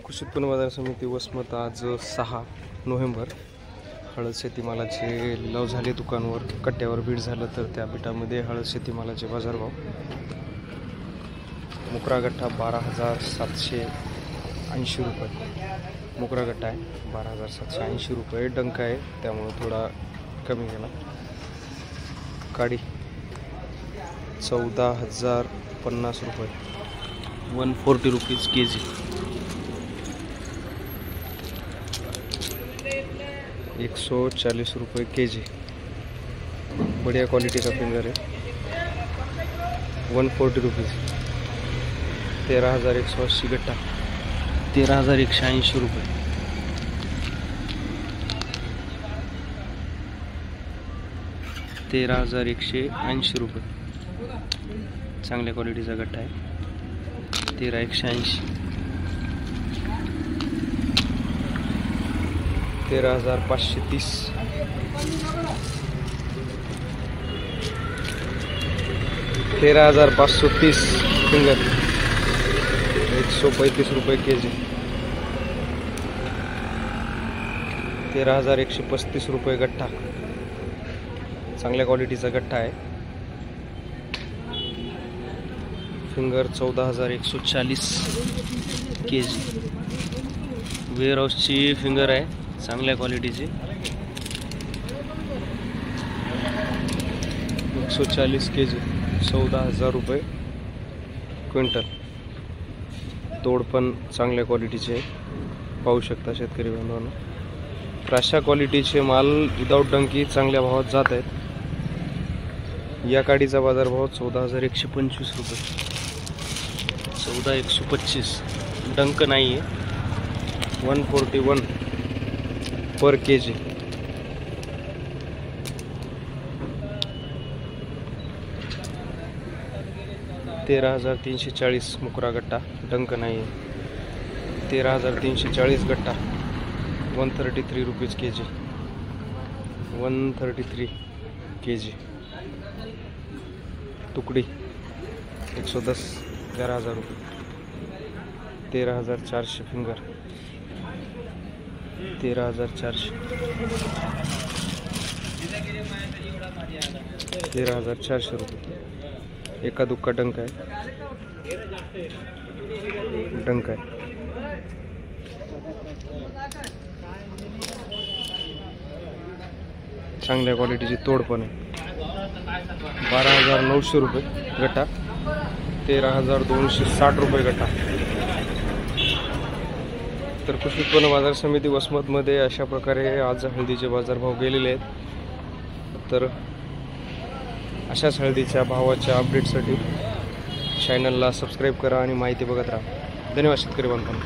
कृषी उत्पन्न बाजार समिती वसमत आज 6 नोव्हेंबर हळद शेतीमालाचे लिलाव झाले। दुकानवर कट्ट्यावर बीड झालं तर त्या बीटामध्ये हळद शेतीमालाचे बाजारभाव मुकरा गट्टा 12,780 रुपये मुकरा गट्टा आहे 12,780 रुपये। डंका आहे त्यामुळे थोडा कमी गेला। काडी 14,050 रुपये 140 रुपीज केजी। 140 रुपये केजी बढ़िया क्वालिटी का फिंगर है 140 रुपीज़। 13,180 गट्टा 13,180 रुपये। 13,180 रुपये चांगल्या क्वालिटीचा गट्टा आहे 13,180। 13,530 13,530 फिंगर 135 रुपये केजी। 13,135 रुपये गट्टा चांगल्या क्वालिटीचा गट्टा आहे। फिंगर 14,140 केजी वेअर हाऊसची फिंगर आहे चांगल्या क्वालिटीची 140 केजी 14,000 रुपये क्विंटल। तोड पण चांगल्या क्वालिटीचे आहे पाहू शकता शेतकरी बांधवांनो। तर अशा क्वालिटीचे माल विदाउट डंकी चांगल्या भावात जात आहेत। या काडीचा बाजारभाव 14,125 रुपये 14,125 डंक नाही आहे 141 पर केजी। 13,340 मुकरा गट्टा डंक नाही आहे 13,340 गट्टा 133 रुपीज केजी 133 केजी। तुकड़ी 110 11,000 रुपये 13,400 फिंगर 13,400 13,400 रुपये। एका दुक्का डंक आहे चांगल्या क्वालिटीची तोड पण आहे 12,900 रुपये गट्टा 13,260 रुपये गट्टा। तर कृषी उत्पन्न बाजार समिती वसमतमध्ये अशा प्रकारे आज हळदीचे बाजारभाव गेलेले आहेत। तर अशाच हळदीच्या भावाच्या अपडेटसाठी चॅनलला सबस्क्राईब करा आणि माहिती बघत राहा। धन्यवाद शेतकरी बांधवांनो।